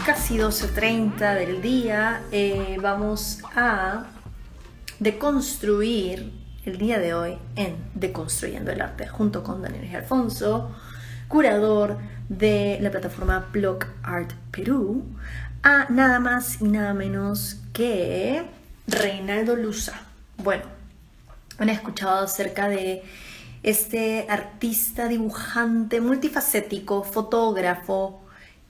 casi 12:30 del día. Vamos a deconstruir el día de hoy en Deconstruyendo el Arte, junto con Daniel G. Alfonso, curador de la plataforma Blog Art Perú, a nada más y nada menos que Reinaldo Luza. Bueno, han escuchado acerca de este artista, dibujante, multifacético, fotógrafo,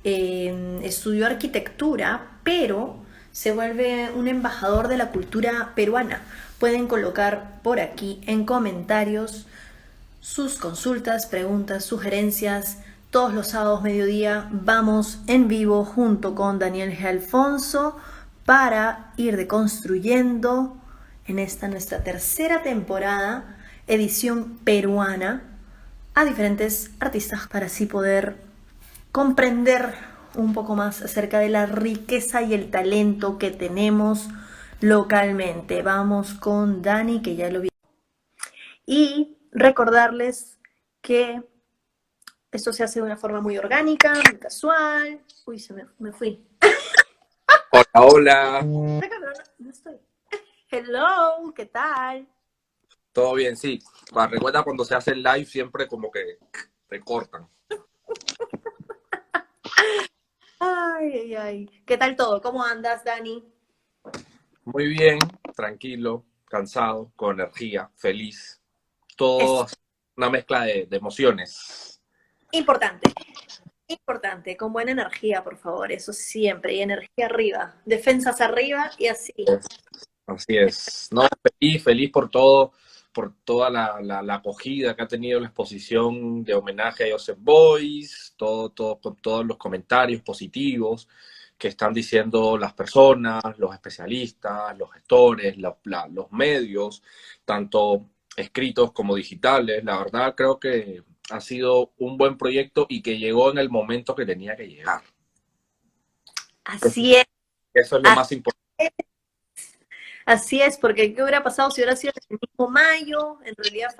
estudió arquitectura, pero se vuelve un embajador de la cultura peruana. Pueden colocar por aquí en comentarios sus consultas, preguntas, sugerencias. Todos los sábados mediodía vamos en vivo junto con Daniel G. Alfonso para ir deconstruyendo en esta nuestra tercera temporada, edición peruana, a diferentes artistas para así poder comprender un poco más acerca de la riqueza y el talento que tenemos localmente. Vamos con Dani, que ya lo vi. Y recordarles que esto se hace de una forma muy orgánica, muy casual. Uy, me fui. Hola, hola. No estoy. Hello, ¿qué tal? ¿Todo bien? Sí. Recuerda cuando se hace el live siempre como que te cortan. Ay. ¿Qué tal todo? ¿Cómo andas, Dani? Muy bien, tranquilo, cansado, con energía, feliz. Es Todo una mezcla de emociones. importante, con buena energía, por favor, eso siempre, y energía arriba, defensas arriba y así. Así es. No, feliz por todo, por toda la acogida que ha tenido la exposición de homenaje a Joseph Beuys, con todos los comentarios positivos que están diciendo las personas, los especialistas, los gestores, los medios, tanto escritos como digitales. La verdad creo que ha sido un buen proyecto y que llegó en el momento que tenía que llegar. Así es, Eso es lo más importante. así es, porque ¿qué hubiera pasado si hubiera sido en el mismo mayo? En realidad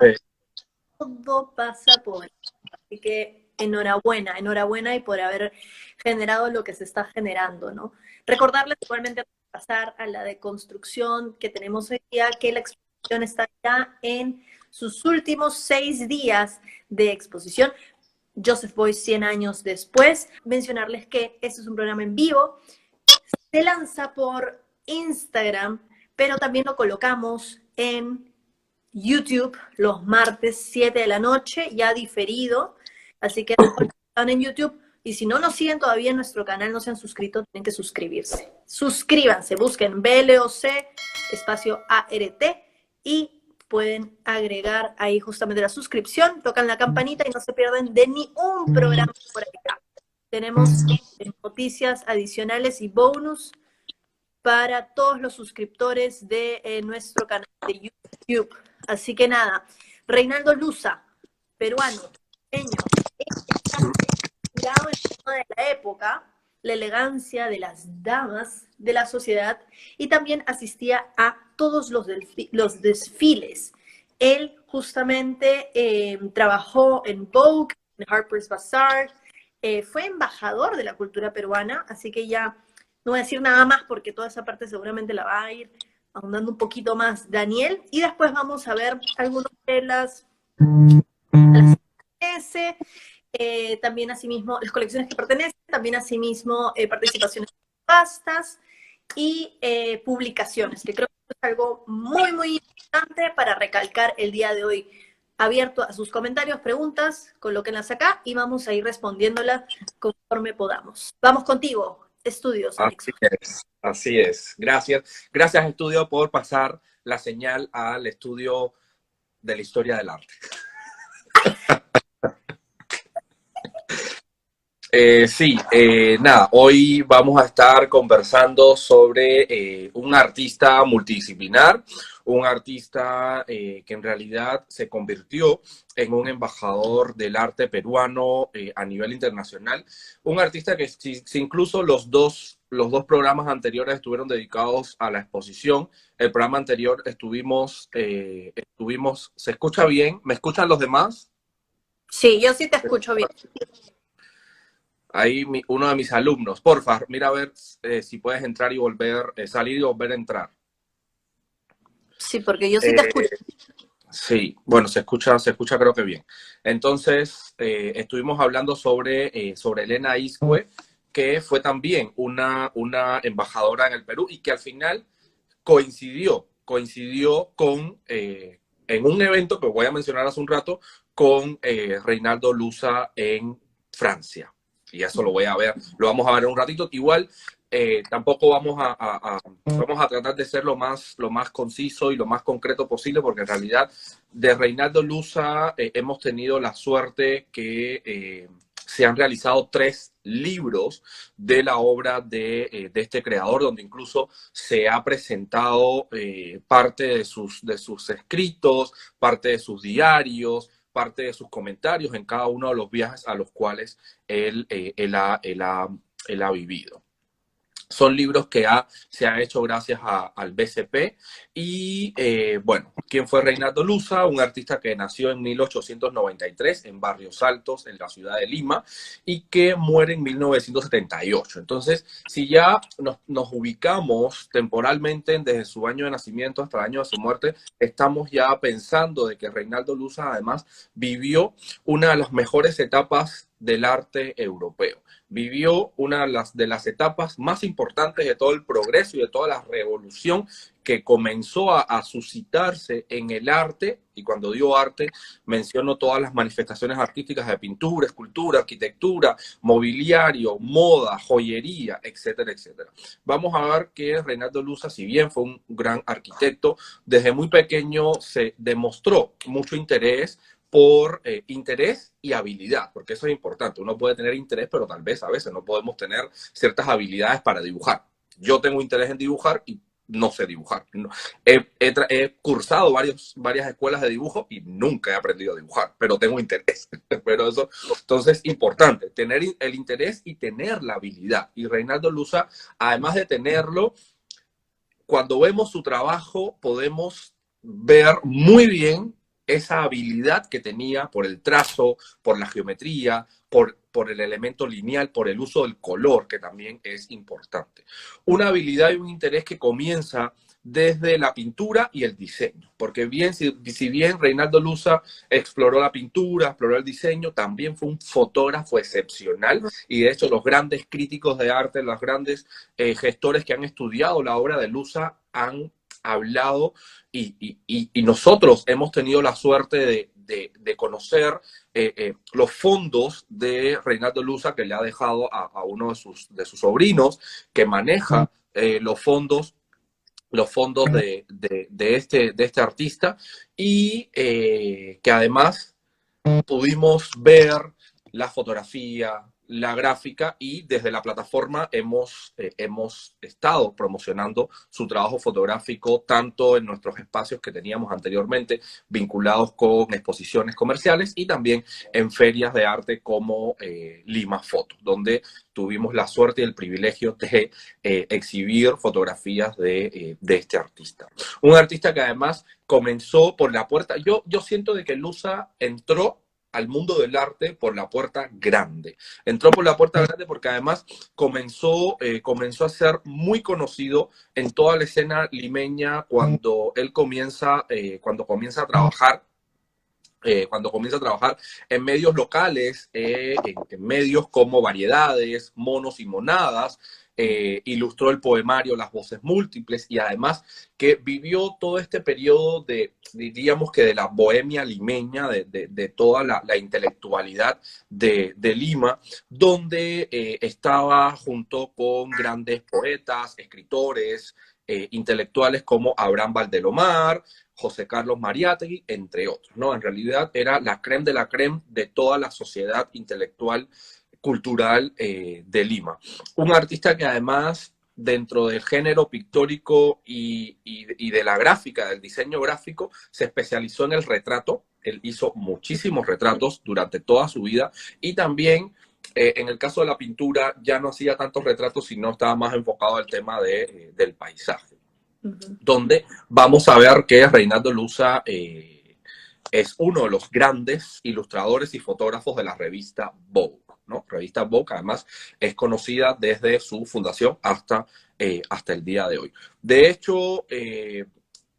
todo pasa por eso. Así que enhorabuena y por haber generado lo que se está generando, ¿no? Recordarles igualmente antes de pasar a la deconstrucción que tenemos hoy día, que la exposición está ya en sus últimos 6 días de exposición. Joseph Beuys 100 años después. Mencionarles que este es un programa en vivo, se lanza por Instagram, pero también lo colocamos en YouTube los martes 7 de la noche, ya diferido. Así que están en YouTube. Y si no nos siguen todavía en nuestro canal, no se han suscrito, tienen que suscribirse. Suscríbanse, busquen BLOC, espacio ART, y pueden agregar ahí justamente la suscripción, tocan la campanita y no se pierden de ni un programa por acá. Tenemos noticias adicionales y bonus para todos los suscriptores de nuestro canal de YouTube. Así que nada, Reinaldo Luza, peruano, inspirado en el tema de la época, la elegancia de las damas de la sociedad, y también asistía a todos los desfiles. Él justamente trabajó en Vogue, en Harper's Bazaar, fue embajador de la cultura peruana, así que ya no voy a decir nada más porque toda esa parte seguramente la va a ir ahondando un poquito más Daniel, y después vamos a ver algunas de las también asimismo las colecciones que pertenecen, también asimismo participaciones en pastas y publicaciones, que creo que es algo muy importante para recalcar el día de hoy. Abierto a sus comentarios, preguntas, colóquenlas acá y vamos a ir respondiéndolas conforme podamos. Vamos contigo, Estudios Anexo. Así es. Gracias, estudio, por pasar la señal al estudio de la historia del arte. Nada, hoy vamos a estar conversando sobre un artista multidisciplinar, un artista que en realidad se convirtió en un embajador del arte peruano a nivel internacional, un artista que si incluso los dos programas anteriores estuvieron dedicados a la exposición. El programa anterior estuvimos, ¿se escucha bien? ¿Me escuchan los demás? Sí, yo sí te escucho bien. Ahí uno de mis alumnos. Porfa, mira a ver si puedes entrar y volver, salir y volver a entrar. Sí, porque yo sí te Eh, escucho. sí, bueno, se escucha creo que bien. Entonces, estuvimos hablando sobre Elena Iscue, que fue también una embajadora en el Perú y que al final coincidió con, en un evento que voy a mencionar hace un rato, con Reinaldo Luza en Francia. Y eso lo vamos a ver en un ratito. Igual, tampoco vamos a tratar de ser lo más conciso y lo más concreto posible, porque en realidad de Reinaldo Luza hemos tenido la suerte que se han realizado 3 libros de la obra de este creador, donde incluso se ha presentado parte de sus escritos, parte de sus diarios, parte de sus comentarios en cada uno de los viajes a los cuales él ha vivido. Son libros que se ha hecho gracias al BCP. Y bueno, ¿quién fue Reinaldo Luza? Un artista que nació en 1893 en Barrios Altos, en la ciudad de Lima, y que muere en 1978. Entonces, si ya nos ubicamos temporalmente desde su año de nacimiento hasta el año de su muerte, estamos ya pensando de que Reinaldo Luza además vivió una de las mejores etapas del arte europeo. Vivió una de las etapas más importantes de todo el progreso y de toda la revolución que comenzó a suscitarse en el arte, y cuando digo arte, menciono todas las manifestaciones artísticas de pintura, escultura, arquitectura, mobiliario, moda, joyería, etcétera, etcétera. Vamos a ver que Reinaldo Luza, si bien fue un gran arquitecto, desde muy pequeño se demostró mucho interés por interés y habilidad, porque eso es importante. Uno puede tener interés, pero tal vez a veces no podemos tener ciertas habilidades para dibujar. Yo tengo interés en dibujar y no sé dibujar. No. He cursado varias escuelas de dibujo y nunca he aprendido a dibujar, pero tengo interés. Pero eso, entonces, importante, tener el interés y tener la habilidad. Y Reinaldo Luza, además de tenerlo, cuando vemos su trabajo, podemos ver muy bien esa habilidad que tenía por el trazo, por la geometría, por el elemento lineal, por el uso del color, que también es importante. Una habilidad y un interés que comienza desde la pintura y el diseño, porque si bien Reinaldo Luza exploró la pintura, exploró el diseño, también fue un fotógrafo excepcional, y de hecho los grandes críticos de arte, los grandes gestores que han estudiado la obra de Luza han hablado, y nosotros hemos tenido la suerte de conocer los fondos de Reinaldo Luza, que le ha dejado a uno de sus sobrinos, que maneja los fondos de este artista, y que además pudimos ver la fotografía, la gráfica, y desde la plataforma hemos estado promocionando su trabajo fotográfico tanto en nuestros espacios que teníamos anteriormente vinculados con exposiciones comerciales y también en ferias de arte como Lima Foto, donde tuvimos la suerte y el privilegio de exhibir fotografías de este artista. Un artista que además comenzó por la puerta. Yo siento de que Luza entró al mundo del arte por la puerta grande. Entró por la puerta grande porque además comenzó a ser muy conocido en toda la escena limeña cuando él comienza a trabajar. Cuando comienza a trabajar en medios locales, en medios como Variedades, Monos y Monadas, ilustró el poemario Las Voces Múltiples, y además que vivió todo este periodo diríamos que de la bohemia limeña, de toda la intelectualidad de Lima, donde estaba junto con grandes poetas, escritores, intelectuales como Abraham Valdelomar, José Carlos Mariátegui, entre otros, ¿no? En realidad era la crème de la crème de toda la sociedad intelectual cultural de Lima. Un artista que además, dentro del género pictórico y de la gráfica, del diseño gráfico, se especializó en el retrato. Él hizo muchísimos retratos durante toda su vida, y también en el caso de la pintura ya no hacía tantos retratos, sino estaba más enfocado al tema del paisaje. Donde vamos a ver que Reinaldo Luza es uno de los grandes ilustradores y fotógrafos de la revista Vogue. ¿no? Revista Vogue, además, es conocida desde su fundación hasta el día de hoy. De hecho,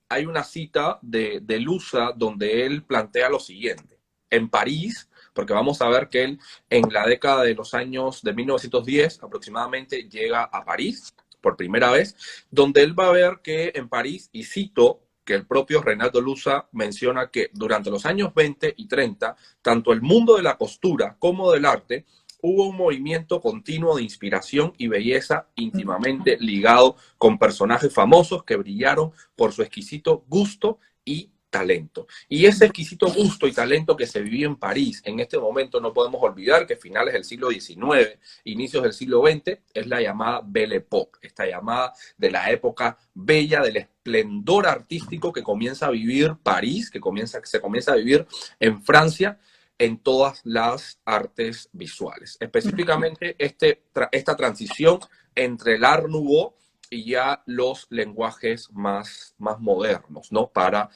hay una cita de Lusa donde él plantea lo siguiente. En París, porque vamos a ver que él en la década de los años de 1910 aproximadamente llega a París por primera vez, donde él va a ver que en París, y cito, que el propio Reinaldo Lusa menciona que durante los años 20 y 30, tanto el mundo de la costura como del arte, hubo un movimiento continuo de inspiración y belleza íntimamente ligado con personajes famosos que brillaron por su exquisito gusto y talento. Y ese exquisito gusto y talento que se vivía en París en este momento, no podemos olvidar que finales del siglo XIX, inicios del siglo XX, es la llamada Belle Époque, esta llamada de la época bella, del esplendor artístico que comienza a vivir París, se comienza a vivir en Francia, en todas las artes visuales. Específicamente esta transición entre el Art Nouveau y ya los lenguajes más modernos, ¿no? Para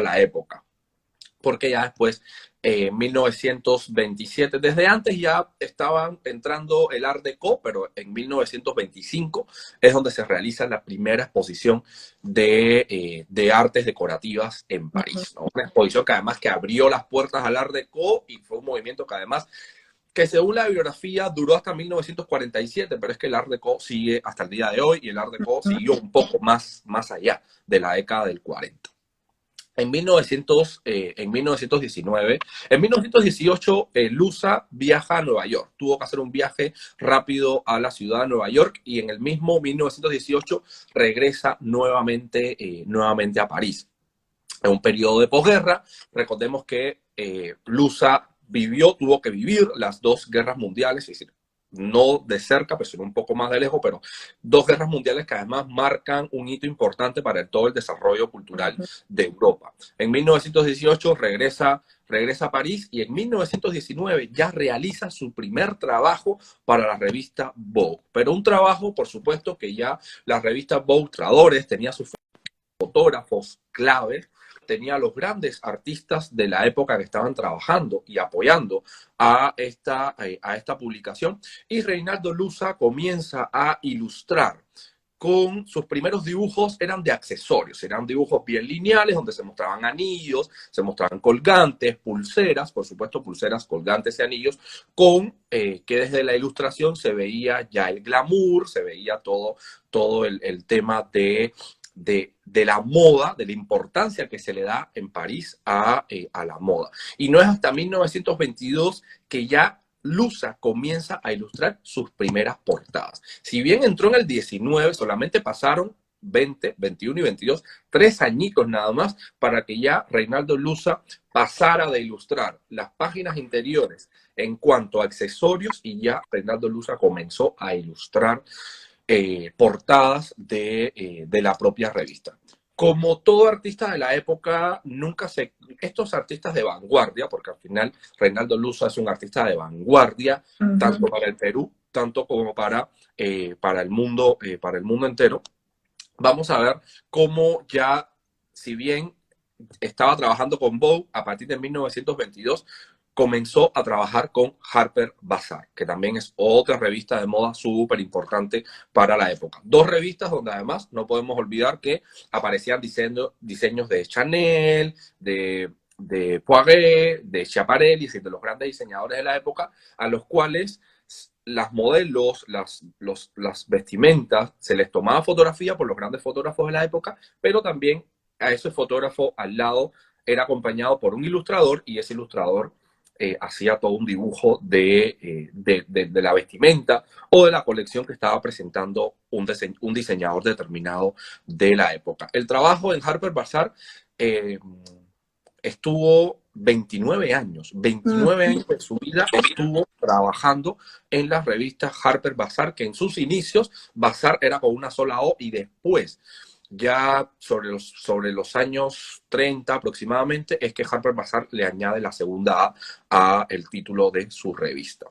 la época. Porque ya después, 1927, desde antes ya estaban entrando el Art Deco, pero en 1925 es donde se realiza la primera exposición de artes decorativas en París, ¿no? Una exposición que además que abrió las puertas al Art Deco y fue un movimiento que además que según la bibliografía duró hasta 1947, pero es que el Art Deco sigue hasta el día de hoy y el Art Deco siguió un poco más allá de la década del 40. En 1919, en 1918, Lusa viaja a Nueva York. Tuvo que hacer un viaje rápido a la ciudad de Nueva York y en el mismo 1918 regresa nuevamente a París. En un periodo de posguerra, recordemos que Lusa tuvo que vivir las dos guerras mundiales, es decir, no de cerca, pero sino un poco más de lejos, pero dos guerras mundiales que además marcan un hito importante para todo el desarrollo cultural de Europa. En 1918 regresa a París y en 1919 ya realiza su primer trabajo para la revista Vogue. Pero un trabajo, por supuesto, que ya la revista Vogue Tradores tenía sus fotógrafos claves, tenía a los grandes artistas de la época que estaban trabajando y apoyando a esta publicación, y Reinaldo Lusa comienza a ilustrar con sus primeros dibujos, eran de accesorios, eran dibujos bien lineales donde se mostraban anillos, se mostraban colgantes, pulseras, por supuesto pulseras, colgantes y anillos, que desde la ilustración se veía ya el glamour, se veía todo el tema de la moda, de la importancia que se le da en París a la moda. Y no es hasta 1922 que ya Lusa comienza a ilustrar sus primeras portadas. Si bien entró en el 19, solamente pasaron 20, 21 y 22, 3 añitos nada más para que ya Reinaldo Lusa pasara de ilustrar las páginas interiores en cuanto a accesorios y ya Reinaldo Lusa comenzó a ilustrar portadas de la propia revista. Como todo artista de la época, estos artistas de vanguardia, porque al final Reinaldo Lusa es un artista de vanguardia, tanto para el Perú, tanto como para el mundo entero. Vamos a ver cómo ya, si bien estaba trabajando con Vogue a partir de 1922, comenzó a trabajar con Harper Bazaar, que también es otra revista de moda súper importante para la época. Dos revistas donde además no podemos olvidar que aparecían diseños de Chanel, de Poiret, de Schiaparelli, es decir, de los grandes diseñadores de la época, a los cuales las modelos, las vestimentas, se les tomaba fotografía por los grandes fotógrafos de la época, pero también a ese fotógrafo al lado era acompañado por un ilustrador y ese ilustrador hacía todo un dibujo de la vestimenta o de la colección que estaba presentando un diseñador determinado de la época. El trabajo en Harper Bazaar estuvo 29 años de su vida estuvo trabajando en las revistas Harper Bazaar, que en sus inicios Bazaar era con una sola O y después ya sobre los años 30 aproximadamente, es que Harper Bazaar le añade la segunda A a el título de su revista.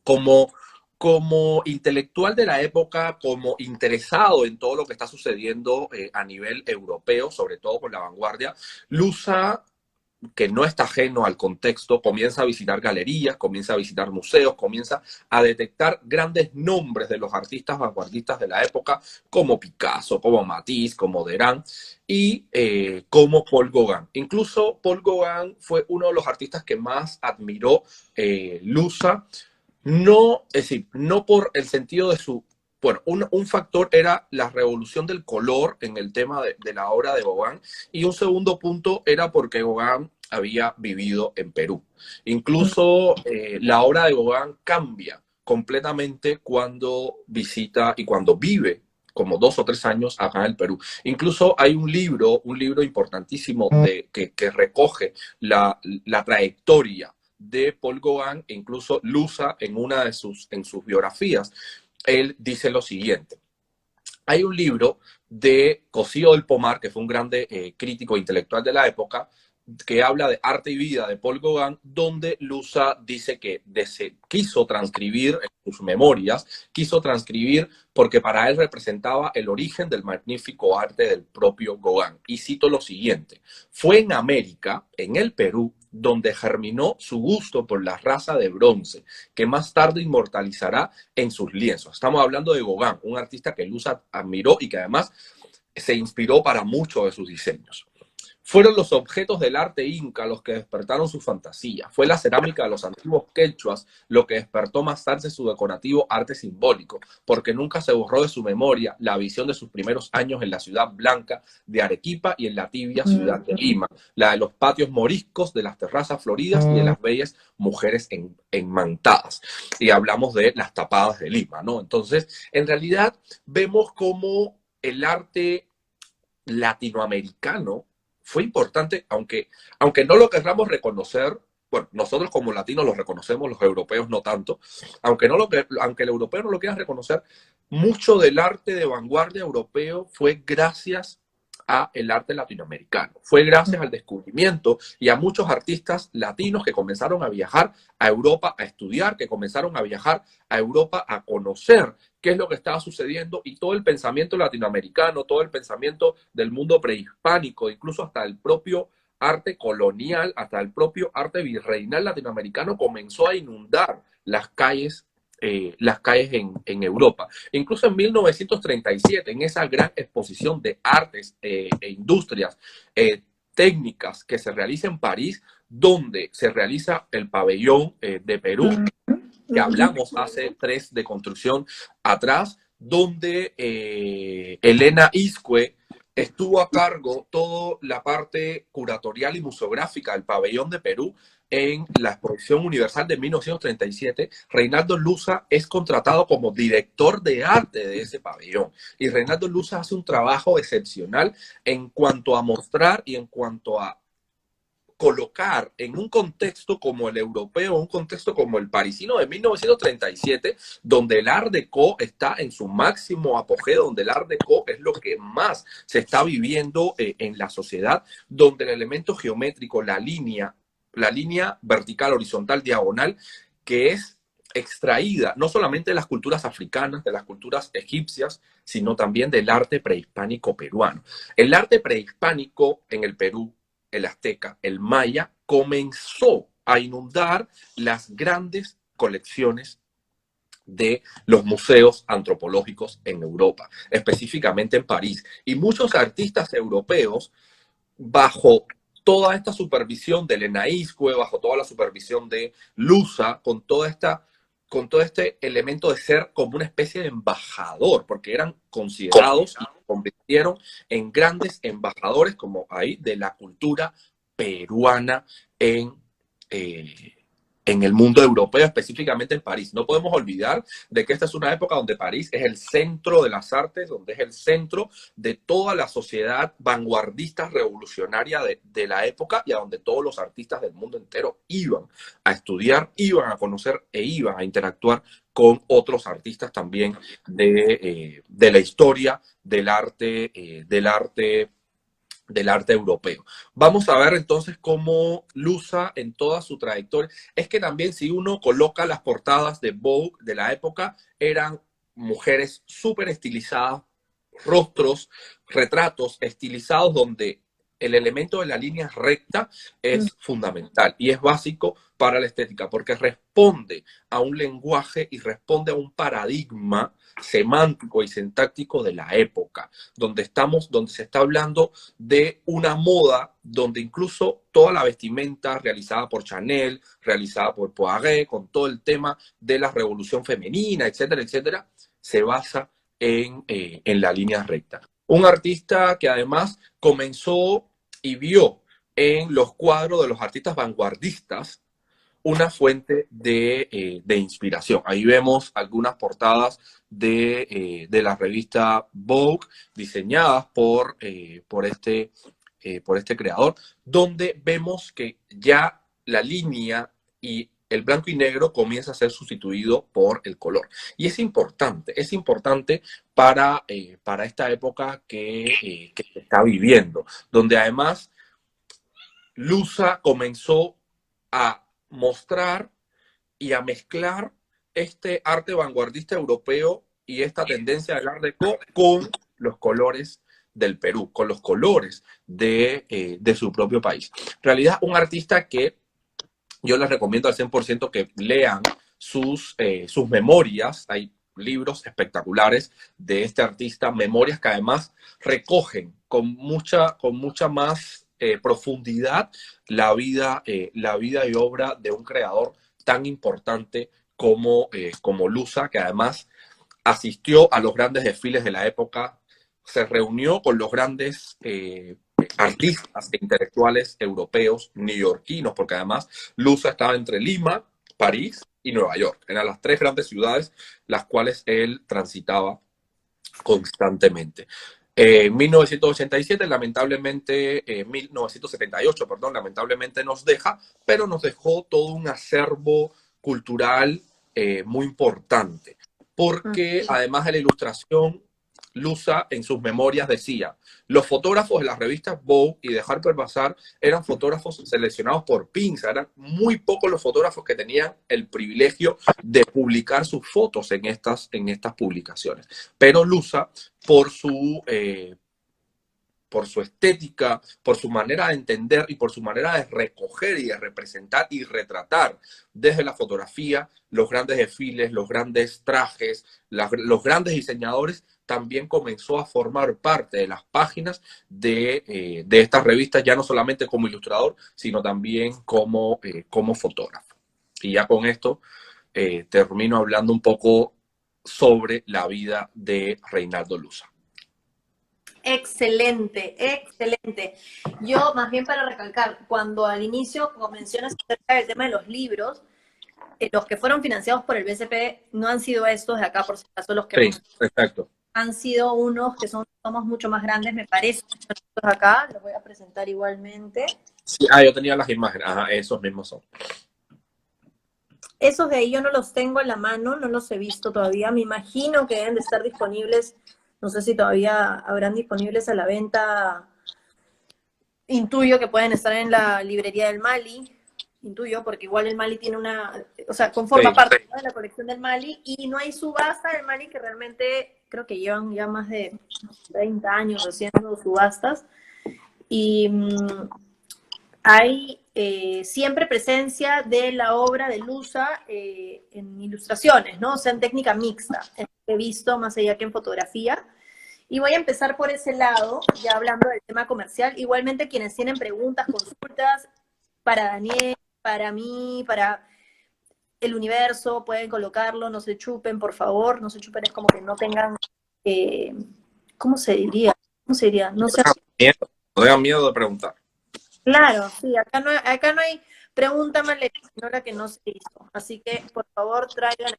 Como intelectual de la época, como interesado en todo lo que está sucediendo a nivel europeo, sobre todo con la vanguardia, Lusa que no está ajeno al contexto, comienza a visitar galerías, comienza a visitar museos, comienza a detectar grandes nombres de los artistas vanguardistas de la época, como Picasso, como Matisse, como Derain y como Paul Gauguin. Incluso Paul Gauguin fue uno de los artistas que más admiró Lusa, no, es decir, no por el sentido de su... Bueno, un factor era la revolución del color en el tema de la obra de Gauguin, y un segundo punto era porque Gauguin había vivido en Perú. Incluso la obra de Gauguin cambia completamente cuando visita y cuando vive como 2 o 3 años acá en el Perú. Incluso hay un libro importantísimo que recoge la trayectoria de Paul Gauguin, e incluso Lusa en una de sus biografías, él dice lo siguiente. Hay un libro de Cosío del Pomar, que fue un grande crítico intelectual de la época, que habla de arte y vida de Paul Gauguin, donde Lusa dice que quiso transcribir en sus memorias, quiso transcribir porque para él representaba el origen del magnífico arte del propio Gauguin. Y cito lo siguiente: fue en América, en el Perú, donde germinó su gusto por la raza de bronce, que más tarde inmortalizará en sus lienzos. Estamos hablando de Gauguin, un artista que Lusa admiró y que además se inspiró para muchos de sus diseños. Fueron los objetos del arte inca los que despertaron su fantasía. Fue la cerámica de los antiguos quechuas lo que despertó más tarde su decorativo arte simbólico, porque nunca se borró de su memoria la visión de sus primeros años en la ciudad blanca de Arequipa y en la tibia ciudad de Lima, la de los patios moriscos, de las terrazas floridas y de las bellas mujeres enmantadas. Y hablamos de las tapadas de Lima, ¿no? Entonces, en realidad, vemos cómo el arte latinoamericano fue importante, aunque no lo querramos reconocer. Bueno, nosotros como latinos lo reconocemos, los europeos no tanto, aunque el europeo no lo quiera reconocer, mucho del arte de vanguardia europeo fue gracias a el arte latinoamericano, fue gracias al descubrimiento y a muchos artistas latinos que comenzaron a viajar a Europa a estudiar, que comenzaron a viajar a Europa a conocer qué es lo que estaba sucediendo, y todo el pensamiento latinoamericano, todo el pensamiento del mundo prehispánico, incluso hasta el propio arte colonial, hasta el propio arte virreinal latinoamericano comenzó a inundar las calles en Europa. Incluso en 1937, en esa gran exposición de artes e industrias técnicas que se realiza en París, donde se realiza el pabellón de Perú, que hablamos hace 3 de construcción atrás, donde Elena Iscue estuvo a cargo toda la parte curatorial y museográfica del pabellón de Perú en la Exposición Universal de 1937. Reinaldo Lusa es contratado como director de arte de ese pabellón, y Reinaldo Lusa hace un trabajo excepcional en cuanto a mostrar y en cuanto a colocar en un contexto como el europeo, un contexto como el parisino de 1937, donde el Art Deco está en su máximo apogeo, donde el Art Deco es lo que más se está viviendo en la sociedad, donde el elemento geométrico, la línea vertical, horizontal, diagonal, que es extraída no solamente de las culturas africanas, de las culturas egipcias, sino también del arte prehispánico peruano. El arte prehispánico en el Perú, el azteca, el maya, comenzó a inundar las grandes colecciones de los museos antropológicos en Europa, específicamente en París. Y muchos artistas europeos, bajo toda esta supervisión de Elena Iscue, bajo toda la supervisión de Lusa, con todo este elemento de ser como una especie de embajador, porque eran considerados y se convirtieron en grandes embajadores, como ahí, de la cultura peruana en el mundo europeo, específicamente en París. No podemos olvidar de que esta es una época donde París es el centro de las artes, donde es el centro de toda la sociedad vanguardista revolucionaria de la época, y a donde todos los artistas del mundo entero iban a estudiar, iban a conocer e iban a interactuar con otros artistas también de la historia del arte europeo. Vamos a ver entonces cómo Lusa en toda su trayectoria, es que también si uno coloca las portadas de Vogue de la época, eran mujeres súper estilizadas, rostros, retratos estilizados donde el elemento de la línea recta es fundamental y es básico para la estética porque responde a un lenguaje y responde a un paradigma semántico y sintáctico de la época, donde se está hablando de una moda donde incluso toda la vestimenta realizada por Chanel, realizada por Poiret, con todo el tema de la revolución femenina, etcétera, etcétera, se basa en la línea recta. Un artista que además comenzó y vio en los cuadros de los artistas vanguardistas una fuente de inspiración. Ahí vemos algunas portadas de la revista Vogue diseñadas por este creador, donde vemos que ya la línea y el blanco y negro comienza a ser sustituido por el color. Y es importante para esta época que se está viviendo, donde además Lusa comenzó a mostrar y a mezclar este arte vanguardista europeo y esta tendencia del Art Deco con los colores del Perú, con los colores de su propio país. En realidad, un artista que yo les recomiendo al 100% que lean sus memorias. Hay libros espectaculares de este artista, memorias que además recogen con mucha más profundidad la vida y obra de un creador tan importante como Lusa, que además asistió a los grandes desfiles de la época, se reunió con los grandes artistas e intelectuales europeos, neoyorquinos, porque además Lusa estaba entre Lima, París y Nueva York. Eran las tres grandes ciudades las cuales él transitaba constantemente. En 1987, lamentablemente, 1978, perdón, lamentablemente nos deja, pero nos dejó todo un acervo cultural muy importante, porque además de la ilustración, Lusa en sus memorias decía, los fotógrafos de las revistas Vogue y de Harper Bazaar eran fotógrafos seleccionados por pinza, eran muy pocos los fotógrafos que tenían el privilegio de publicar sus fotos en estas publicaciones. Pero Lusa, por su estética, por su manera de entender y por su manera de recoger y de representar y retratar desde la fotografía, los grandes desfiles, los grandes trajes, los grandes diseñadores, también comenzó a formar parte de las páginas de estas revistas, ya no solamente como ilustrador, sino también como fotógrafo. Y ya con esto termino hablando un poco sobre la vida de Reinaldo Lusa. Excelente, excelente. Yo, más bien para recalcar, cuando al inicio mencionas acerca del tema de los libros, los que fueron financiados por el BCP no han sido estos de acá, por si acaso, los que sí, exacto. Han sido unos que somos mucho más grandes, me parece. Estos acá, los voy a presentar igualmente. Sí, yo tenía las imágenes, esos mismos son. Esos de ahí yo no los tengo en la mano, no los he visto todavía. Me imagino que deben de estar disponibles. No sé si todavía habrán disponibles a la venta. Intuyo que pueden estar en la librería del Mali. Intuyo, porque igual el Mali tiene conforma parte de la colección del Mali, y no hay subasta del Mali, que realmente creo que llevan ya más de 30 años haciendo subastas. Y hay siempre presencia de la obra de Lusa en ilustraciones, ¿no? O sea, en técnica mixta, he visto más allá que en fotografía. Y voy a empezar por ese lado, ya hablando del tema comercial. Igualmente, quienes tienen preguntas, consultas, para Daniel, para mí, para el universo, pueden colocarlo, no se chupen, por favor, no se chupen, es como que no tengan, ¿cómo se diría? ¿Cómo se diría? No tengan miedo de preguntar. Claro, sí, acá no hay pregunta maledictora que no se hizo. Así que, por favor, traigan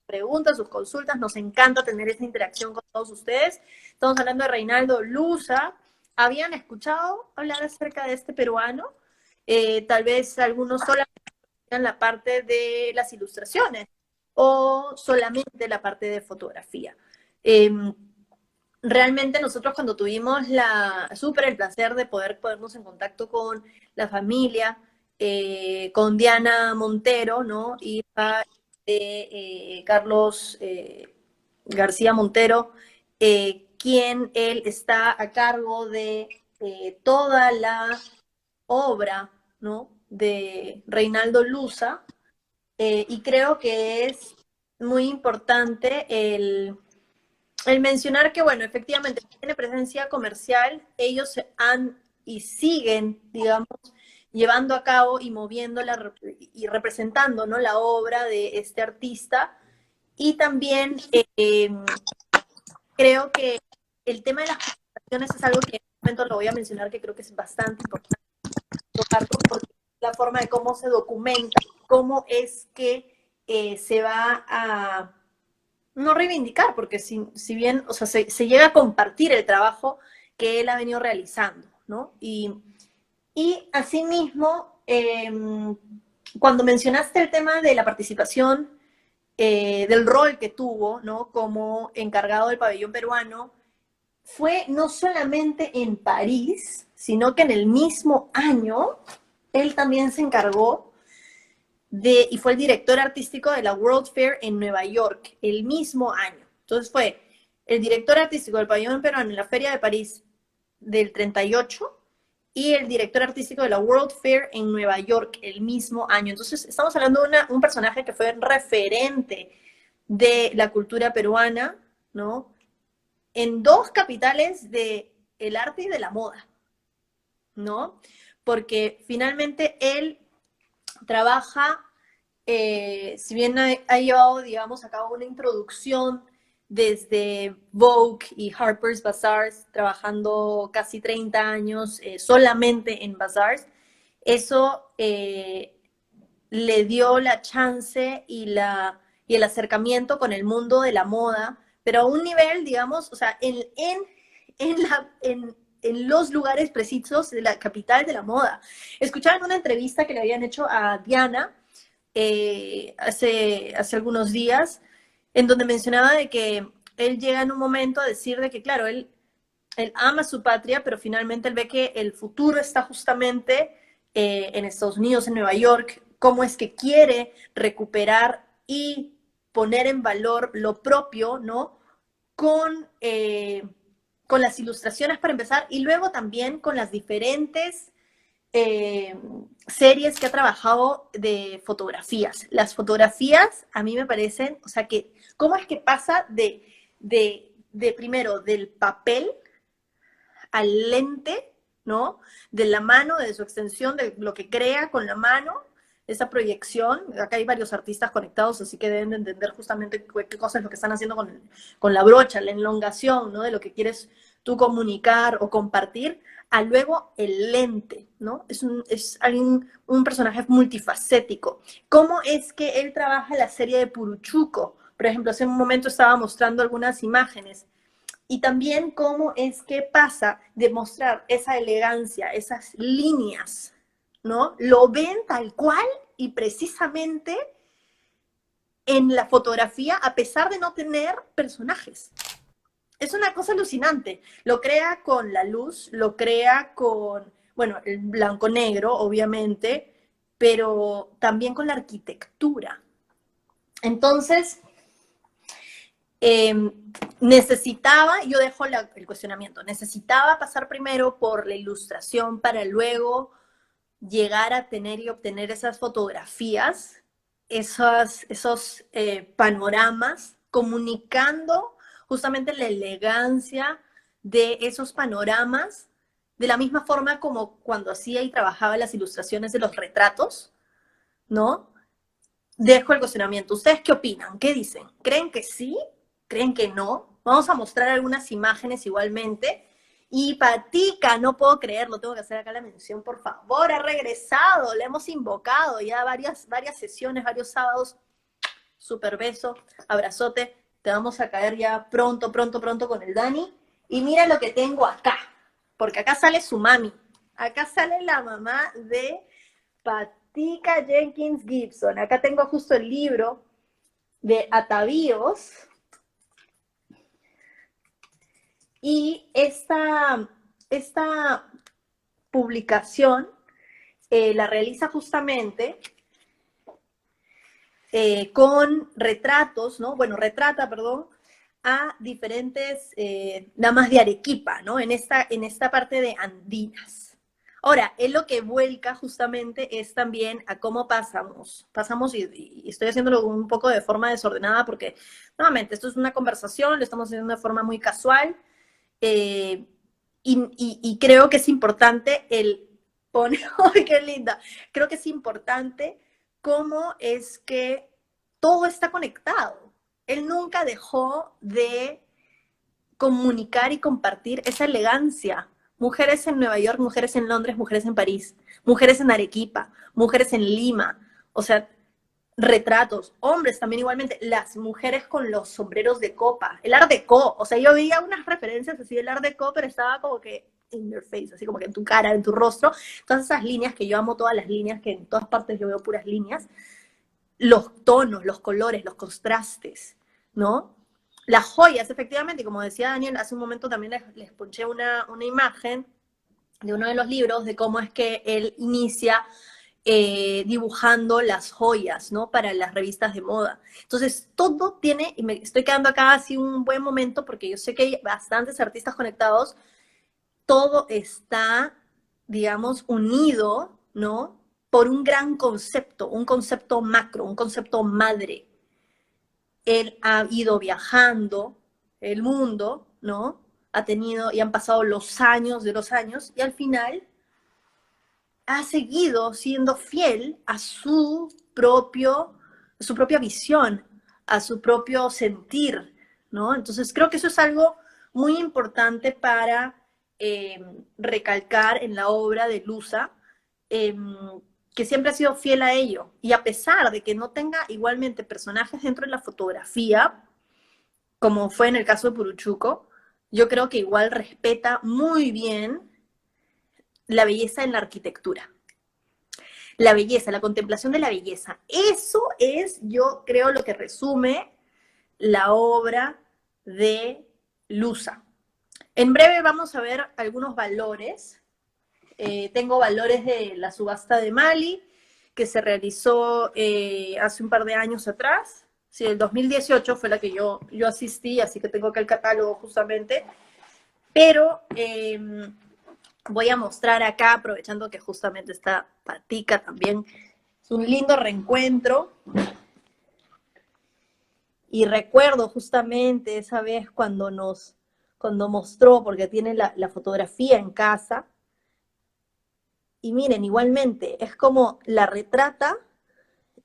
preguntas, sus consultas. Nos encanta tener esta interacción con todos ustedes. Estamos hablando de Reinaldo Lusa. ¿Habían escuchado hablar acerca de este peruano? Tal vez algunos solamente en la parte de las ilustraciones o solamente la parte de fotografía. Realmente nosotros, cuando tuvimos el placer de poder ponernos en contacto con la familia, con Diana Montero, ¿no? Hija de Carlos García Montero, quien él está a cargo de toda la obra, ¿no?, de Reinaldo Luza, y creo que es muy importante el mencionar que, bueno, efectivamente tiene presencia comercial, ellos han y siguen, digamos, llevando a cabo y moviéndola y representando, ¿no?, la obra de este artista. Y también creo que el tema de las presentaciones es algo que en este momento lo voy a mencionar, que creo que es bastante importante tocarlo, porque la forma de cómo se documenta, cómo es que se va a no reivindicar, porque si bien, o sea, se llega a compartir el trabajo que él ha venido realizando, ¿no? Y asimismo, cuando mencionaste el tema de la participación, del rol que tuvo, ¿no?, como encargado del pabellón peruano, fue no solamente en París, sino que en el mismo año él también se encargó y fue el director artístico de la World Fair en Nueva York, el mismo año. Entonces fue el director artístico del pabellón peruano en la Feria de París del 38 y el director artístico de la World Fair en Nueva York el mismo año. Entonces estamos hablando de un personaje que fue referente de la cultura peruana, ¿no?, en dos capitales del arte y de la moda, ¿no? Porque finalmente él trabaja, si bien ha llevado, digamos, a cabo una introducción desde Vogue y Harper's Bazaar, trabajando casi 30 años solamente en bazaars, eso le dio la chance y el acercamiento con el mundo de la moda, pero a un nivel, digamos, o sea, en los lugares precisos de la capital de la moda. Escuchaba en una entrevista que le habían hecho a Diana hace algunos días, en donde mencionaba de que él llega en un momento a decir de que, claro, él ama su patria, pero finalmente él ve que el futuro está justamente en Estados Unidos, en Nueva York, cómo es que quiere recuperar y poner en valor lo propio, ¿no?, con las ilustraciones para empezar, y luego también con las diferentes series que ha trabajado de fotografías. Las fotografías a mí me parecen, o sea, que cómo es que pasa de primero del papel al lente, ¿no?, de la mano, de su extensión, de lo que crea con la mano, esa proyección. Acá hay varios artistas conectados, así que deben de entender justamente qué cosa es lo que están haciendo con la brocha, la elongación, ¿no?, de lo que quieres tú comunicar o compartir, a luego el lente, ¿no? Es un personaje multifacético. ¿Cómo es que él trabaja la serie de Puruchuco? Por ejemplo, hace un momento estaba mostrando algunas imágenes. Y también cómo es que pasa de mostrar esa elegancia, esas líneas, ¿no? Lo ven tal cual y precisamente en la fotografía, a pesar de no tener personajes. Es una cosa alucinante. Lo crea con la luz, lo crea con, bueno, el blanco-negro, obviamente, pero también con la arquitectura. Entonces, necesitaba, yo dejo el cuestionamiento, necesitaba pasar primero por la ilustración para luego llegar a tener y obtener esas fotografías, esos panoramas, comunicando justamente la elegancia de esos panoramas, de la misma forma como cuando hacía y trabajaba las ilustraciones de los retratos, ¿no? Dejo el cuestionamiento. ¿Ustedes qué opinan? ¿Qué dicen? ¿Creen que sí? ¿Creen que no? Vamos a mostrar algunas imágenes igualmente. Y Patica, no puedo creerlo, tengo que hacer acá la mención, por favor, ha regresado, le hemos invocado ya varias sesiones, varios sábados. Súper beso, abrazote, te vamos a caer ya pronto con el Dani. Y mira lo que tengo acá, porque acá sale su mami, acá sale la mamá de Patica Jenkins Gibson. Acá tengo justo el libro de Atavíos. Y esta publicación la realiza justamente con retratos, ¿no? Bueno, retrata, perdón, a diferentes damas de Arequipa, ¿no? En esta parte de andinas. Ahora, él lo que vuelca justamente es también a cómo pasamos y estoy haciéndolo un poco de forma desordenada porque, nuevamente, esto es una conversación, lo estamos haciendo de forma muy casual, y creo que es importante el poner, ¡ay, qué linda! Creo que es importante cómo es que todo está conectado. Él nunca dejó de comunicar y compartir esa elegancia. Mujeres en Nueva York, mujeres en Londres, mujeres en París, mujeres en Arequipa, mujeres en Lima, o sea, retratos, hombres también igualmente, las mujeres con los sombreros de copa, el art déco, o sea, yo veía unas referencias así del art déco, pero estaba como que in your face, así como que en tu cara, en tu rostro, todas esas líneas que yo amo, todas las líneas, que en todas partes yo veo puras líneas, los tonos, los colores, los contrastes, ¿no? Las joyas, efectivamente, como decía Daniel, hace un momento también les ponché una imagen de uno de los libros de cómo es que él inicia dibujando las joyas, ¿no? Para las revistas de moda. Entonces, todo tiene, y me estoy quedando acá así un buen momento porque yo sé que hay bastantes artistas conectados, todo está, digamos, unido, ¿no? Por un concepto macro, un concepto madre. Él ha ido viajando el mundo, ¿no? Ha tenido y han pasado los años de los años y al final ha seguido siendo fiel a su propia visión, a su propio sentir, ¿no? Entonces creo que eso es algo muy importante para recalcar en la obra de Luza, eh, que siempre ha sido fiel a ello. Y a pesar de que no tenga igualmente personajes dentro de la fotografía, como fue en el caso de Puruchuco, yo creo que igual respeta muy bien la belleza en la arquitectura. La belleza, la contemplación de la belleza. Eso es, yo creo, lo que resume la obra de Luza. En breve vamos a ver algunos valores. Tengo valores de la subasta de Mali, que se realizó hace un par de años atrás. Sí, el 2018 fue la que yo asistí, así que tengo acá el catálogo justamente. Pero voy a mostrar acá, aprovechando que justamente está Patica también. Es un lindo reencuentro. Y recuerdo justamente esa vez cuando mostró, porque tiene la fotografía en casa. Y miren, igualmente, es como la retrata,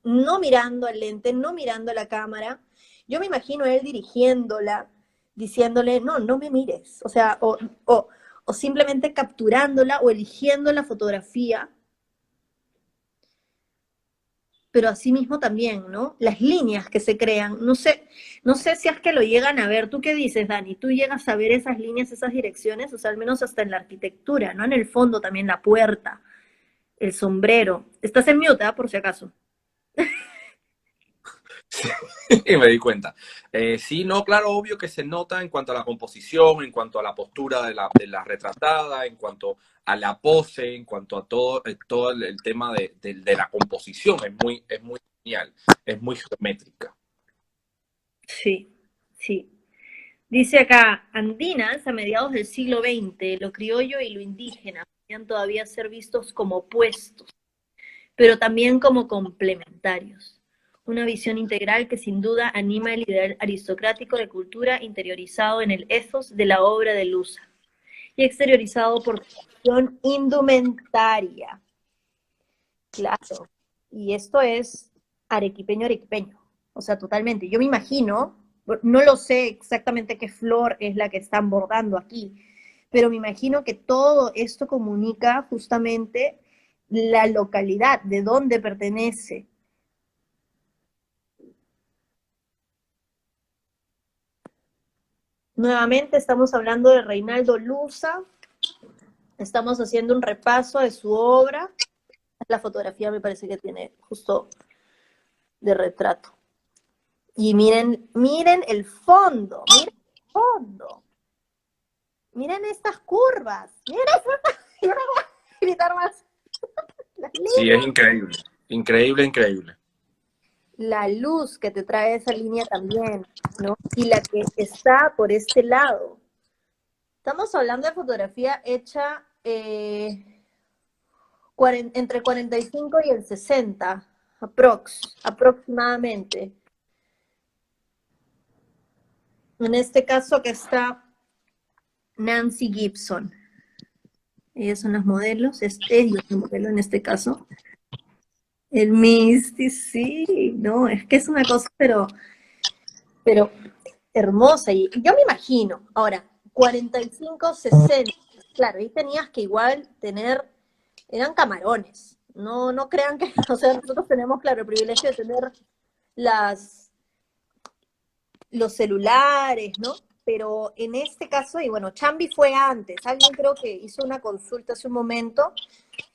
no mirando al lente, no mirando a la cámara. Yo me imagino a él dirigiéndola, diciéndole, no, no me mires. O sea, o simplemente capturándola o eligiendo la fotografía, pero asimismo también, ¿no? Las líneas que se crean, no sé si es que lo llegan a ver. ¿Tú qué dices, Dani? ¿Tú llegas a ver esas líneas, esas direcciones? O sea, al menos hasta en la arquitectura, ¿no? En el fondo también la puerta, el sombrero. Estás en mute, por si acaso. Y me di cuenta. Sí, no, claro, obvio que se nota en cuanto a la composición, en cuanto a la postura de la retratada, en cuanto a la pose, en cuanto a todo el tema de la composición. Es muy genial, es muy geométrica. Sí, sí. Dice acá, andinas a mediados del siglo XX, lo criollo y lo indígena podían todavía ser vistos como opuestos, pero también como complementarios. Una visión integral que sin duda anima el ideal aristocrático de cultura interiorizado en el ethos de la obra de Luza y exteriorizado por tradición indumentaria. Claro. Y esto es arequipeño, arequipeño. O sea, totalmente. Yo me imagino, no lo sé exactamente qué flor es la que están bordando aquí, pero me imagino que todo esto comunica justamente la localidad, de dónde pertenece. Nuevamente estamos hablando de Reinaldo Luza, estamos haciendo un repaso de su obra. La fotografía me parece que tiene justo de retrato. Y miren el fondo, miren el fondo. Miren estas curvas. Miren estas. Yo no voy a gritar más. Las Sí, es líneas. increíble, increíble, increíble. la luz que te trae esa línea también, ¿no? Y la que está por este lado. Estamos hablando de fotografía hecha entre 45 y el 60, aproximadamente. En este caso que está Nancy Gibson. Ellas son las modelos, ella es el modelo en este caso. El Misty, sí, no, es que es una cosa, pero hermosa. Y yo me imagino, ahora, 45, 60, claro, ahí tenías que igual tener, eran camarones. No, no crean que, o sea, nosotros tenemos, claro, el privilegio de tener los celulares, ¿no? Pero en este caso, y bueno, Chambi fue antes. Alguien creo que hizo una consulta hace un momento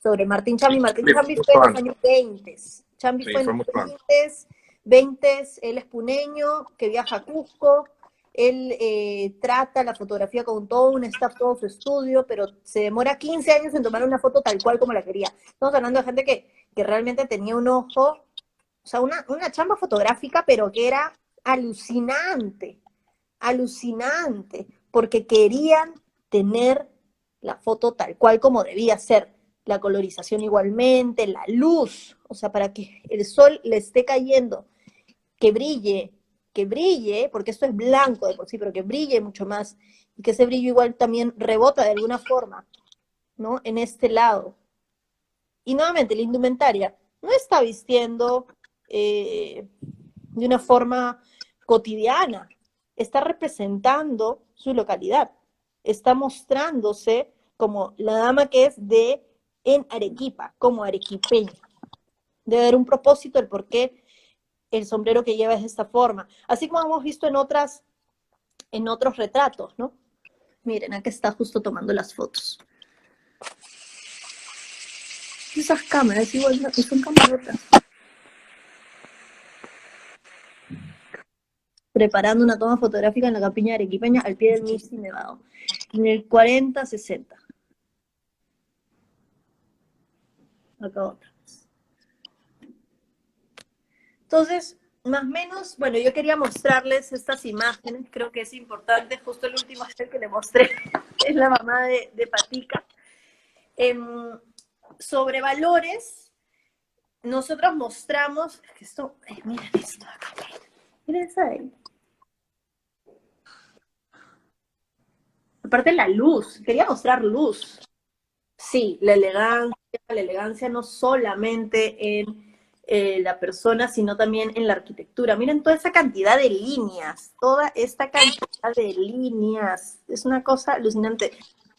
sobre Martín Chambi. Martín Chambi fue en los años 20. Chambi Sí, fue en fue los mucho antes. 20, él es puneño, que viaja a Cusco. Él trata la fotografía con todo un staff, todo su estudio, pero se demora 15 años en tomar una foto tal cual como la quería. Estamos hablando de gente que realmente tenía un ojo, o sea, una chamba fotográfica, pero que era alucinante, alucinante, porque querían tener la foto tal cual como debía ser, la colorización igualmente, la luz, o sea, para que el sol le esté cayendo, que brille, porque esto es blanco de por sí, pero que brille mucho más, y que ese brillo igual también rebota de alguna forma, ¿no? En este lado. Y nuevamente, la indumentaria no está vistiendo de una forma cotidiana, está representando su localidad, está mostrándose como la dama que es en Arequipa, como arequipeña. Debe haber un propósito el por qué el sombrero que lleva es de esta forma, así como hemos visto en otros retratos, ¿no? Miren, acá está justo tomando las fotos. Esas cámaras igual son camarotas. Preparando una toma fotográfica en la campiña arequipeña al pie del Misty Nevado, en el 40-60. Acá otra. Entonces, más o menos, bueno, yo quería mostrarles estas imágenes, creo que es importante, justo el último que le mostré es la mamá de Patica. Sobre valores, nosotros mostramos, esto, miren esto acá, miren esa de ahí. Aparte la luz, quería mostrar luz. Sí, la elegancia no solamente en la persona, sino también en la arquitectura. Miren toda esa cantidad de líneas, toda esta cantidad de líneas. Es una cosa alucinante.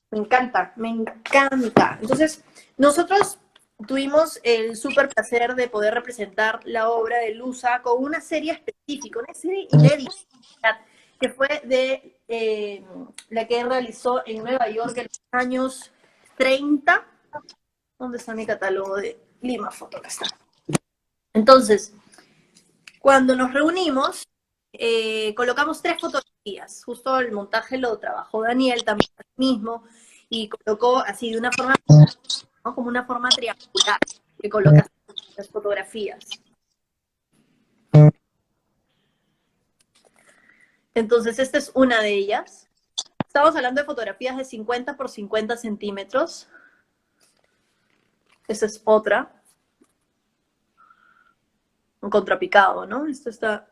Me encanta, me encanta. Entonces, nosotros tuvimos el súper placer de poder representar la obra de Luza con una serie específica, una serie inédita, que fue de la que realizó en Nueva York en los años 30. ¿Dónde está mi catálogo de Lima Foto? Acá está. Entonces, cuando nos reunimos, colocamos 3 fotografías. Justo el montaje lo trabajó Daniel también mismo y colocó así de una forma, ¿no? Como una forma triangular, que colocas las fotografías. Entonces, esta es una de ellas. Estamos hablando de fotografías de 50 por 50 centímetros. Esta es otra. Un contrapicado, ¿no? Esto está...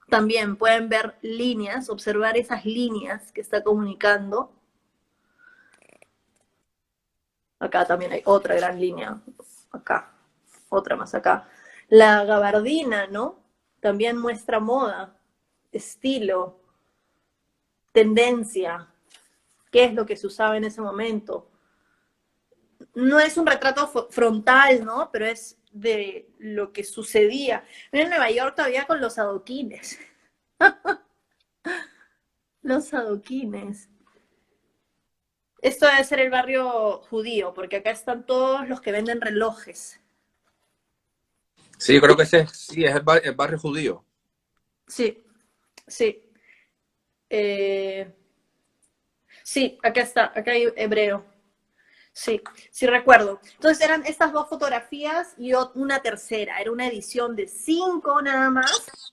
También pueden ver líneas, observar esas líneas que está comunicando. Acá también hay otra gran línea. Acá, otra más acá. La gabardina, ¿no? También muestra moda, estilo, tendencia, qué es lo que se usaba en ese momento. No es un retrato frontal, ¿no? Pero es de lo que sucedía. En Nueva York todavía con los adoquines. Los adoquines. Esto debe ser el barrio judío, porque acá están todos los que venden relojes. Sí, creo que sí, es el barrio judío. Sí, sí. Sí, acá está, acá hay hebreo. Sí, sí recuerdo. Entonces eran estas dos fotografías y una tercera. Era una edición de 5 nada más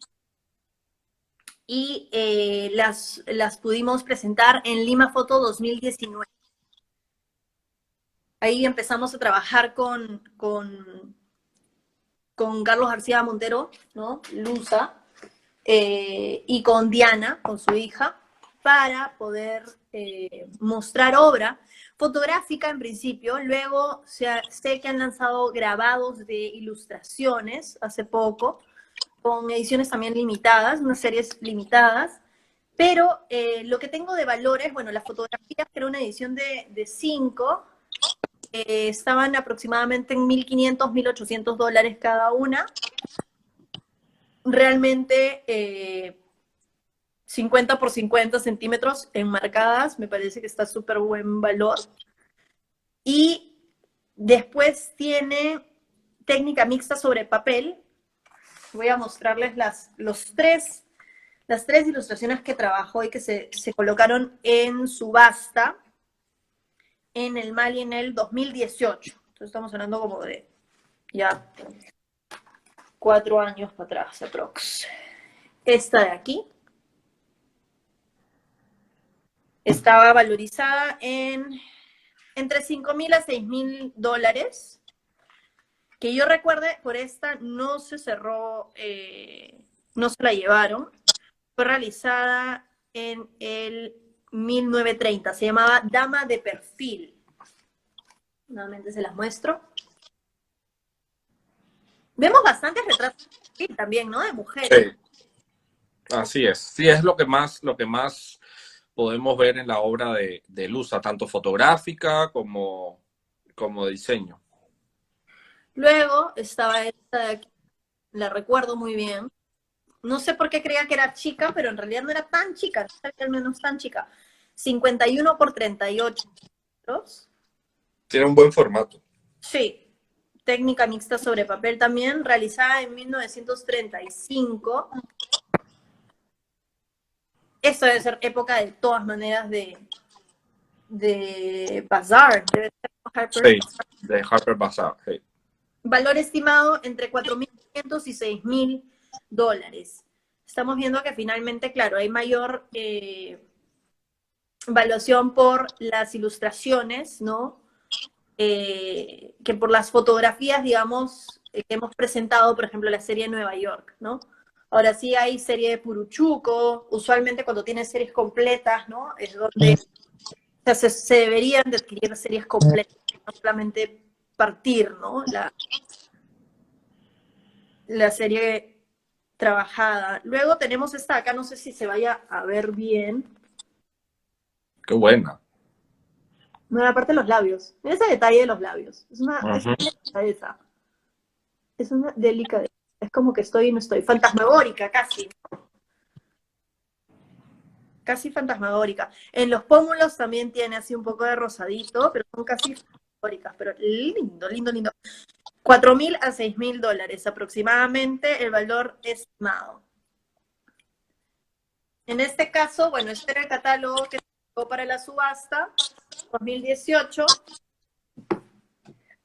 y las pudimos presentar en Lima Foto 2019. Ahí empezamos a trabajar con Carlos García Montero, ¿no? Luza, y con Diana, con su hija, para poder mostrar obra fotográfica en principio. Luego sé que han lanzado grabados de ilustraciones hace poco, con ediciones también limitadas, unas series limitadas. Pero lo que tengo de valores, bueno, las fotografías, que era una edición de 5, estaban aproximadamente en $1,500, $1,800 cada una. Realmente 50 por 50 centímetros enmarcadas, me parece que está súper buen valor. Y después tiene técnica mixta sobre papel. Voy a mostrarles las tres ilustraciones que trabajó y que se colocaron en subasta en el Mali en el 2018. Entonces estamos hablando como de ya 4 años para atrás, aprox. Esta de aquí estaba valorizada en entre $5,000 a $6,000. Que yo recuerde, por esta no se cerró, no se la llevaron. Fue realizada en el 1930. Se llamaba Dama de Perfil. Nuevamente se las muestro. Vemos bastantes retratos también, ¿no? De mujeres. Sí, así es. Sí, es lo que más podemos ver en la obra de Luza, tanto fotográfica como de diseño. Luego estaba esta de aquí, la recuerdo muy bien. No sé por qué creía que era chica, pero en realidad no era tan chica, no sabía al menos tan chica. 51 por 38 metros. Tiene un buen formato. Sí, técnica mixta sobre papel también, realizada en 1935. Esto debe ser época de todas maneras de Bazaar, debe ser Sí, de Harper Bazaar. Sí. Valor estimado entre $4,500 y $6,000. Estamos viendo que finalmente, claro, hay mayor evaluación por las ilustraciones, ¿no? Que por las fotografías, digamos, que hemos presentado, por ejemplo, la serie de Nueva York, ¿no? Ahora sí hay serie de Puruchuco, usualmente cuando tienes series completas, ¿no? Es donde o sea, se deberían de adquirir series completas, no solamente partir, ¿no? La serie trabajada. Luego tenemos esta acá, no sé si se vaya a ver bien. Qué buena. No, aparte de los labios. Mira ese detalle de los labios. Es una delicadeza. Es una delicadeza. Es como que estoy y no estoy. Fantasmagórica, casi. Casi fantasmagórica. En los pómulos también tiene así un poco de rosadito, pero son casi fantasmagóricas. Pero lindo, lindo, lindo. $4,000 a $6,000 aproximadamente el valor estimado. En este caso, bueno, este era el catálogo que se sacó para la subasta 2018,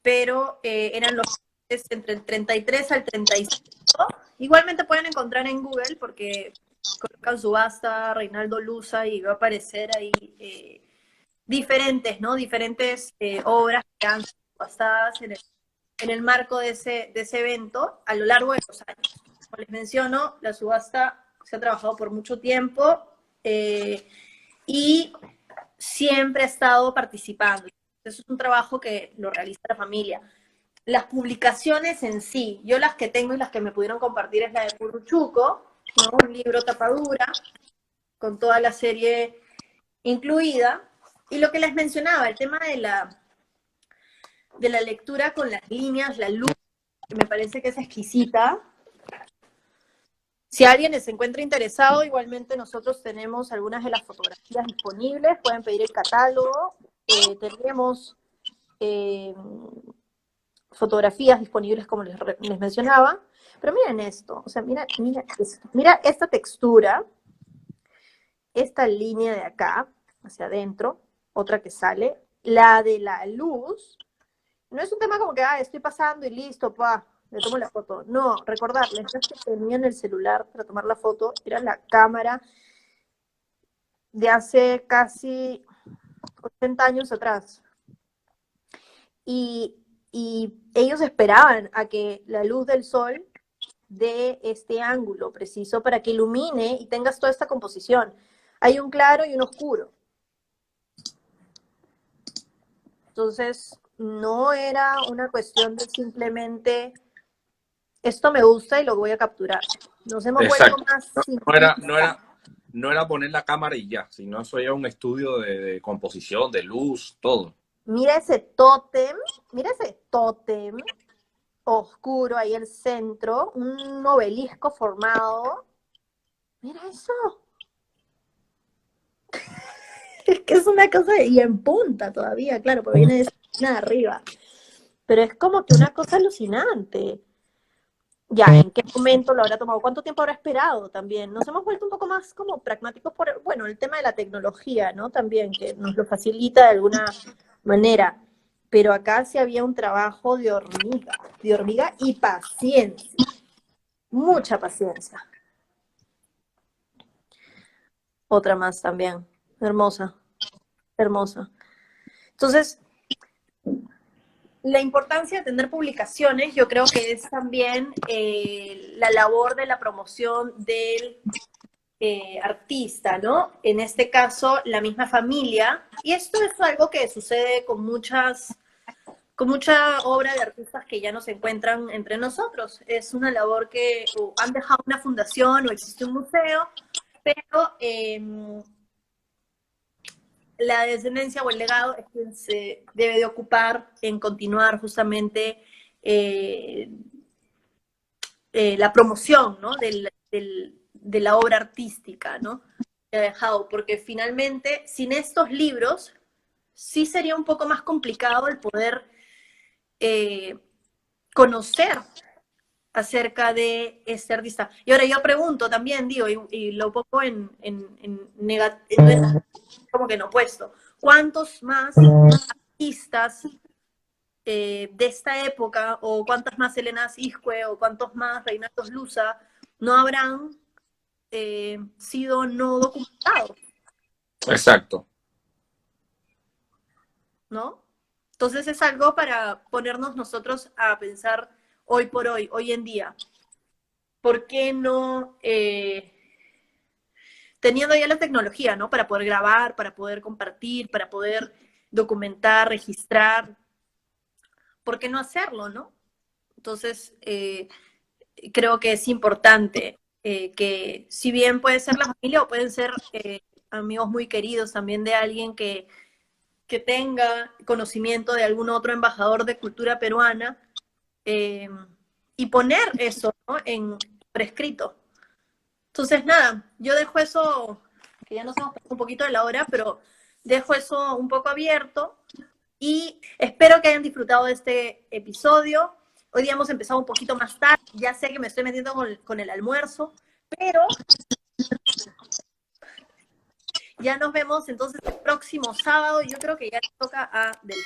pero eran los entre el 33 al 35. Igualmente pueden encontrar en Google porque colocan subasta Reinaldo Luza y va a aparecer ahí diferentes, ¿no? Diferentes obras que han sido subastadas en el marco de ese evento a lo largo de los años. Como les menciono, la subasta se ha trabajado por mucho tiempo y siempre ha estado participando. Eso es un trabajo que lo realiza la familia. Las publicaciones en sí, yo las que tengo y las que me pudieron compartir es la de Puruchuco, ¿no? Un libro tapadura con toda la serie incluida. Y lo que les mencionaba, el tema de la lectura con las líneas, la luz, que me parece que es exquisita. Si alguien se encuentra interesado, igualmente nosotros tenemos algunas de las fotografías disponibles, pueden pedir el catálogo, tenemos fotografías disponibles como les mencionaba, pero miren esto, o sea, mira esto, mira esta textura, esta línea de acá, hacia adentro, otra que sale, la de la luz, no es un tema como que, estoy pasando y listo, le tomo la foto. No, recordarles que tenía en el celular para tomar la foto era la cámara de hace casi 80 años atrás. Y ellos esperaban a que la luz del sol dé este ángulo preciso para que ilumine y tengas toda esta composición. Hay un claro y un oscuro. Entonces, no era una cuestión de simplemente esto me gusta y lo voy a capturar. Nos hemos vuelto más no era poner la cámara y ya, sino eso era un estudio de composición, de luz, todo. Mira ese tótem oscuro ahí el centro, un obelisco formado. Mira eso. Es que es una cosa, y en punta todavía, claro, porque viene de arriba. Pero es como que una cosa alucinante. Ya, ¿en qué momento lo habrá tomado? ¿Cuánto tiempo habrá esperado también? Nos hemos vuelto un poco más como pragmáticos por, bueno, el tema de la tecnología, ¿no? También, que nos lo facilita de alguna manera. Pero acá sí había un trabajo de hormiga y paciencia. Mucha paciencia. Otra más también. Hermosa. Hermosa. Entonces, la importancia de tener publicaciones, yo creo que es también la labor de la promoción del artista, ¿no? En este caso, la misma familia. Y esto es algo que sucede con mucha obra de artistas que ya no se encuentran entre nosotros. Es una labor que o han dejado una fundación o existe un museo, pero la descendencia o el legado es quien se debe de ocupar en continuar justamente la promoción, ¿no? de la obra artística, ¿no? Que ha dejado, porque finalmente sin estos libros sí sería un poco más complicado el poder conocer acerca de este artista. Y ahora yo pregunto también, digo, y lo pongo en negativo, como que en opuesto, ¿cuántos más artistas de esta época, o cuántas más Helenas Iscue, o cuántos más Reinaldos Luza, no habrán sido no documentados? Exacto. ¿No? Entonces es algo para ponernos nosotros a pensar hoy por hoy, hoy en día. ¿Por qué no, teniendo ya la tecnología, ¿no? Para poder grabar, para poder compartir, para poder documentar, registrar, ¿por qué no hacerlo, no? Entonces, creo que es importante que, si bien puede ser la familia o pueden ser amigos muy queridos también de alguien que tenga conocimiento de algún otro embajador de cultura peruana, y poner eso, ¿no? Por escrito. Entonces, nada, yo dejo eso, que ya nos hemos pasado un poquito de la hora, pero dejo eso un poco abierto y espero que hayan disfrutado de este episodio. Hoy día hemos empezado un poquito más tarde, ya sé que me estoy metiendo con el almuerzo, pero ya nos vemos entonces el próximo sábado. Yo creo que ya le toca a Delfín.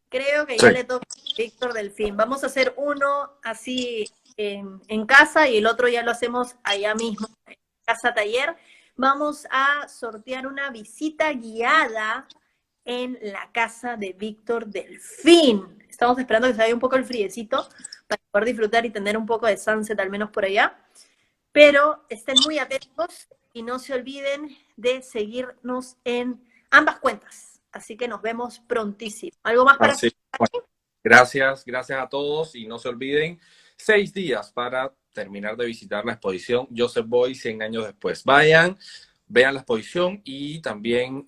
Creo que ya le toca a Víctor Delfín. Vamos a hacer uno así en casa y el otro ya lo hacemos allá mismo, en Casa Taller. Vamos a sortear una visita guiada en la casa de Víctor Delfín. Estamos esperando que se vaya un poco el friecito para poder disfrutar y tener un poco de sunset al menos por allá. Pero estén muy atentos y no se olviden de seguirnos en ambas cuentas. Así que nos vemos prontísimo. ¿Algo más para decir? Bueno, gracias a todos y no se olviden, 6 días para terminar de visitar la exposición Joseph Beuys 100 años después. Vayan, vean la exposición y también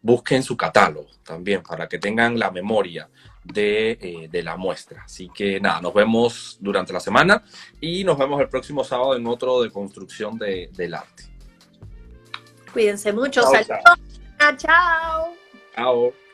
busquen su catálogo también para que tengan la memoria de la muestra. Así que nada, nos vemos durante la semana y nos vemos el próximo sábado en otro de construcción del arte. Cuídense mucho. Chao, Saludos. Chao. Chao.